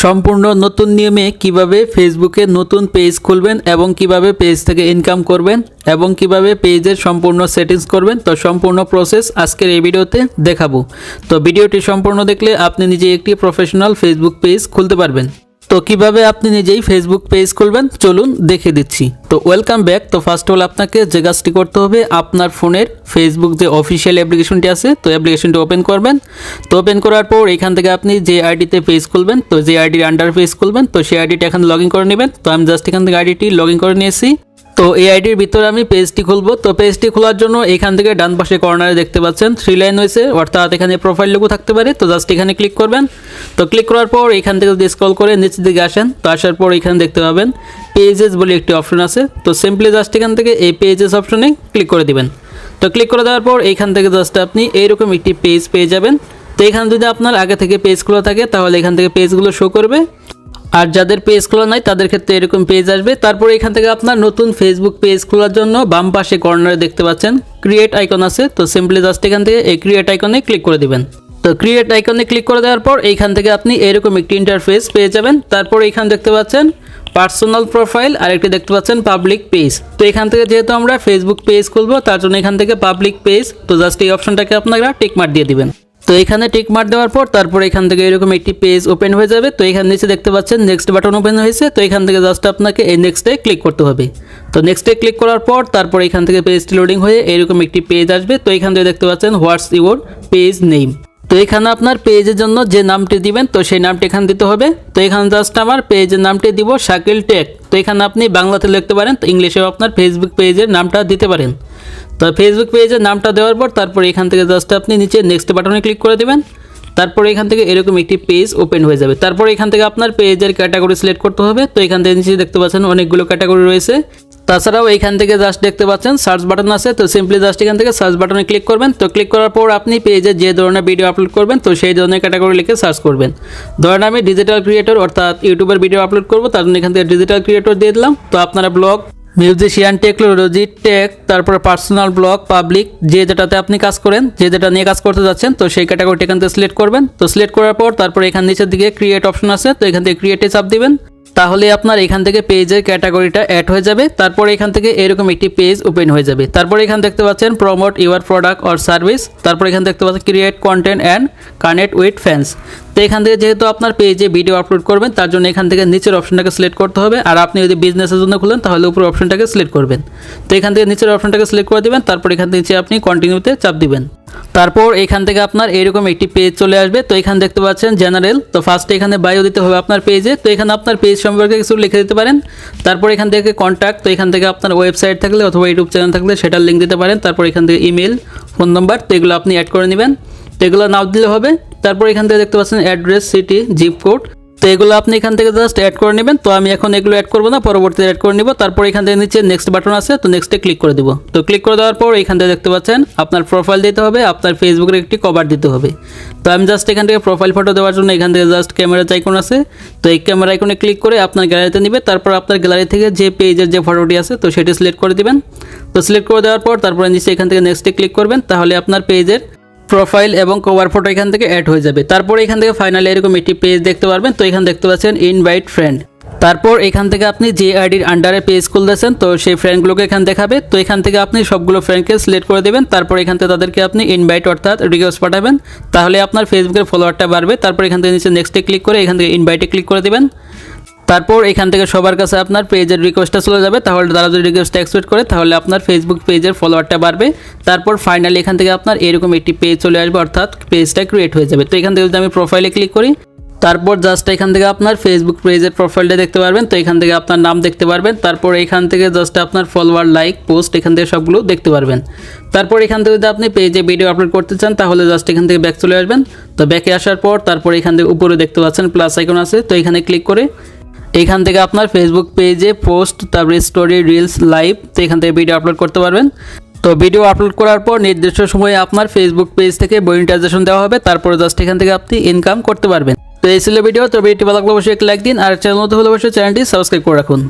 সম্পূর্ণ নতুন নিয়মে কিভাবে ফেসবুকে নতুন পেজ খুলবেন এবং কিভাবে পেজ থেকে ইনকাম করবেন এবং কিভাবে পেজের সম্পূর্ণ সেটিংস করবেন, তো সম্পূর্ণ প্রসেস আজকের এই ভিডিওতে দেখাবো। তো ভিডিওটি সম্পূর্ণ দেখলে আপনি নিজে একটি প্রফেশনাল ফেসবুক পেজ খুলতে পারবেন। তো কিভাবে আপনি নিজেই ফেসবুক পেজ খুলবেন চলুন দেখে দিচ্ছি। তো ওয়েলকাম ব্যাক। তো ফার্স্ট অফ অল আপনাকে যে কাজটি করতে হবে, আপনার ফোনের ফেসবুক যে অফিসিয়াল অ্যাপ্লিকেশনটি আছে তো অ্যাপ্লিকেশনটি ওপেন করবেন। তো ওপেন করার পর এখান থেকে আপনি যে আইডিতে পেজ খুলবেন, তো যে আইডির আন্ডার পেজ খুলবেন, তো সেই আইডিটা এখানে লগ ইন করে নেবেন। তো আমি জাস্ট এখান থেকে আইডিটি লগ ইন করে নিয়েছি। তো এই আইডির ভিতরে আমি পেজটি খুলবো। তো পেজটি খোলার জন্য এখান থেকে ডান পাশে কর্নারে দেখতে পাচ্ছেন 3 লাইন হয়েছে, অর্থাৎ এখানে প্রোফাইল লোগো থাকতে পারে। তো জাস্ট এখানে ক্লিক করবেন। তো ক্লিক করার পর এখান থেকে যদি স্ক্রল করে নিচের দিকে আসেন, তো আসার পর এখানে দেখতে পাবেন পেজেস বলে একটি অপশন আছে। তো সিম্পলি জাস্ট এখান থেকে এই পেজেস অপশনে ক্লিক করে দিবেন। তো ক্লিক করে দেওয়ার পর এখান থেকে জাস্ট আপনি এইরকম একটি পেজ পেয়ে যাবেন। তো এখানে যদি আপনার আগে থেকে পেজ খোলা থাকে তাহলে এখান থেকে পেজগুলো শো করবে, আর যাদের পেজ খোলা নাই তাদের ক্ষেত্রে এরকম পেজ আসবে। তারপরে এখান থেকে আপনার নতুন ফেসবুক পেজ খোলার জন্য বাম পাশে কর্নারে দেখতে পাচ্ছেন ক্রিয়েট আইকন আছে। তো সিম্পলি জাস্ট এখান থেকে এই ক্রিয়েট আইকনে ক্লিক করে দিবেন। তো ক্রিয়েট আইকনে ক্লিক করে দেওয়ার পর এইখান থেকে আপনি এরকম একটি ইন্টারফেস পেয়ে যাবেন। তারপর এখানে দেখতে পাচ্ছেন পার্সোনাল প্রোফাইল আর একটি দেখতে পাচ্ছেন পাবলিক পেজ। তো এখান থেকে যেহেতু আমরা ফেসবুক পেজ খুলবো তার জন্য এখান থেকে পাবলিক পেজ, তো জাস্ট এই অপশনটাকে আপনারা টিক মার্ক দিয়ে দিবেন। তো এখানে টিক মার্ক দেওয়ার পর তারপর এখান থেকে এরকম একটি পেজ ওপেন হয়ে যাবে। তো এখানে নিচে দেখতে পাচ্ছেন নেক্সট বাটন ওপেন হয়েছে। তো এখান থেকে জাস্ট আপনাকে এই নেক্সটে ক্লিক করতে হবে। তো নেক্সটে ক্লিক করার পর তারপর এখান থেকে পেজটি লোডিং হয়ে এরকম একটি পেজ আসবে। তো এখান থেকে দেখতে পাচ্ছেন হোয়াটস ইউর পেজ নেম। তো এখানে আপনার পেজের জন্য যে নামটি দিবেন তো সেই নামটি এখানে দিতে হবে। তো এখানে জাস্ট আমার পেজের নামটি দিব শাকিল টেক। তো এখানে আপনি বাংলাতে লিখতে পারেন, তো ইংলিশেও আপনার ফেসবুক পেজের নামটা দিতে পারেন। তো ফেসবুক পেজের নামটা দেওয়ার পর তারপর এখান থেকে জাস্ট আপনি নিচে নেক্সট বাটনে ক্লিক করে দেবেন। তারপর এখান থেকে এরকম একটি পেজ ওপেন হয়ে যাবে। তারপর এখান থেকে আপনার পেজের ক্যাটাগরি সিলেক্ট করতে হবে। তো এখান থেকে নিচে দেখতে পাচ্ছেন অনেকগুলো ক্যাটাগরি রয়েছে। তাছাড়াও এখান থেকে জাস্ট দেখতে পাচ্ছেন সার্চ বাটন আছে। তো সিম্পলি জাস্ট এখান থেকে সার্চ বাটনে ক্লিক করবেন। তো ক্লিক করার পর আপনি পেজে যে ধরনের ভিডিও আপলোড করবেন তো সেই ধরনের ক্যাটাগরি লিখে সার্চ করবেন। ধরেন আমি ডিজিটাল ক্রিয়েটর অর্থাৎ ইউটিউবের ভিডিও আপলোড করবো, তার জন্য এখান থেকে ডিজিটাল ক্রিয়েটর দিয়ে দিলাম। তো আপনারা ব্লগ, মিউজিশিয়ান, টেকনোলজি, টেক, তারপর পার্সোনাল ব্লগ, পাবলিক, যে যেটাতে আপনি কাজ করেন, যে যেটা নিয়ে কাজ করতে যাচ্ছেন তো সেই ক্যাটাগরিটা এখান থেকে সিলেক্ট করবেন। তো সিলেক্ট করার পর তারপর এখান নিচের দিকে ক্রিয়েট অপশন আছে। তো এখান থেকে ক্রিয়েটে চাপ দিবেন। তাহলে আপনার এখান থেকে পেজের ক্যাটাগরিটা অ্যাড হয়ে যাবে। তারপর এখান থেকে এরকম একটি পেজ ওপেন হয়ে যাবে। তারপর এখান দেখতে পাচ্ছেন promote your product or service. তারপর এখান দেখতে পাচ্ছেন create content and connect with fans. তো এখান থেকে যেহেতু আপনার পেজে ভিডিও আপলোড করবেন তার জন্য এখান থেকে নিচের অপশনটাকে সিলেক্ট করতে হবে, আর আপনি যদি বিজনেসের জন্য খুলেন তাহলে উপর অপশনটাকে সিলেক্ট করবেন। তো এখান থেকে নিচের অপশনটাকে সিলেক্ট করে দিবেন। তারপর এখান থেকে নিচে আপনি কন্টিনিউতে চাপ দিবেন। তারপর এখান থেকে আপনার এরকম একটি পেজ চলে আসবে। তো এখানে দেখতে পাচ্ছেন জেনারেল। তো ফার্স্টে এখানে বায়ো দিতে হবে আপনার পেজে। তো এখানে আপনার পেজ সম্পর্কে কিছু লিখে দিতে পারেন। তারপর এখান থেকে কন্ট্যাক্ট, তো এখান থেকে আপনার ওয়েবসাইট থাকলে অথবা ইউটিউব চ্যানেল থাকলে সেটার লিঙ্ক দিতে পারেন। তারপর এখান থেকে ইমেল, ফোন নাম্বার, তো এগুলো আপনি অ্যাড করে নেবেন। তো এগুলো নাও দিলে হবে। তারপর এখান থেকে দেখতে পাচ্ছেন অ্যাড্রেস, সিটি, জিপ কোড, তো এগুলো আপনি এখান থেকে জাস্ট অ্যাড করে নেবেন। তো আমি এখন এগুলো অ্যাড করবো না, পরবর্তীতে অ্যাড করে নিব। তারপর এখান থেকে নিচে নেক্সট বাটন আছে, তো নেক্সটে ক্লিক করে দিব। তো ক্লিক করে দেওয়ার পর এখান থেকে দেখতে পাচ্ছেন আপনার প্রোফাইল দিতে হবে, আপনার ফেসবুকের একটি কভার দিতে হবে। তো আমি জাস্ট এখান থেকে প্রোফাইল ফটো দেওয়ার জন্য এখান থেকে জাস্ট ক্যামেরা আইকন আছে। তো এই ক্যামেরা আইকনে ক্লিক করে আপনার গ্যালারিতে নেবে। তারপর আপনার গ্যালারি থেকে যে পেজের যে ফটোটি আছে তো সেটি সিলেক্ট করে দিবেন। তো সিলেক্ট করে দেওয়ার পর তারপরে নিচে এখান থেকে নেক্সটে ক্লিক করবেন। তাহলে আপনার পেজের প্রোফাইল এবং কভার ফটো এখান থেকে অ্যাড হয়ে যাবে। তারপর এখান থেকে ফাইনালি এরকম একটি পেজ দেখতে পারবেন। তো এখানে দেখতে পাচ্ছেন ইনভাইট ফ্রেন্ড। তারপর এখান থেকে আপনি যে আইডির আন্ডারে পেজ খুলতেছেন তো সেই ফ্রেন্ডগুলোকে এখানে দেখাবে। তো এখান থেকে আপনি সবগুলো ফ্রেন্ডকে সিলেক্ট করে দেবেন। তারপর এখান থেকে তাদেরকে আপনি ইনভাইট অর্থাৎ রিকোয়েস্ট পাঠাবেন, তাহলে আপনার ফেসবুকের ফলোয়ারটা বাড়বে। তারপর এখান থেকে নিচে নেক্সটে ক্লিক করে এখান থেকে ইনভাইটে ক্লিক করে দেবেন। তারপর এখান থেকে সবার কাছে আপনার পেজের রিকোয়েস্টটা চলে যাবে। তাহলে তারা যদি রিকোয়েস্টটা অ্যাকসেপ্ট করে তাহলে আপনার ফেসবুক পেজের ফলোয়ারটা বাড়বে। তারপর ফাইনালি এখান থেকে আপনার এরকম একটি পেজ চলে আসবে, অর্থাৎ পেজটা ক্রিয়েট হয়ে যাবে। তো এখান থেকে যদি আমি প্রোফাইলে ক্লিক করি, তারপর জাস্ট এখান থেকে আপনার ফেসবুক পেজের প্রোফাইলটা দেখতে পারবেন। তো এখান থেকে আপনার নাম দেখতে পারবেন। তারপর এখান থেকে জাস্ট আপনার ফলোয়ার, লাইক, পোস্ট এখান থেকে সবগুলো দেখতে পারবেন। তারপর এখান থেকে যদি আপনি পেজে ভিডিও আপলোড করতে চান তাহলে জাস্ট এখান থেকে ব্যাক চলে আসবেন। তো ব্যাকে আসার পর তারপর এখান থেকে উপরে দেখতে পাচ্ছেন প্লাস আইকন আছে। তো এখানে ক্লিক করে এখান থেকে আপনার ফেসবুক পেজে পোস্ট, তারপরে স্টোরি, রিলস, লাইভ, তো এখান থেকে ভিডিও আপলোড করতে পারবেন। তো ভিডিও আপলোড করার পর নির্দিষ্ট সময়ে আপনার ফেসবুক পেজ থেকে মনিটাইজেশন দেওয়া হবে। তারপরে জাস্ট এখান থেকে আপনি ইনকাম করতে পারবেন। তো এই ছিল ভিডিও। তো ভিডিওটি ভালো লাগলে অবশ্যই এক লাইক দিন, আর চ্যানেল নতুন হলে অবশ্যই চ্যানেলটি সাবস্ক্রাইব করে রাখুন।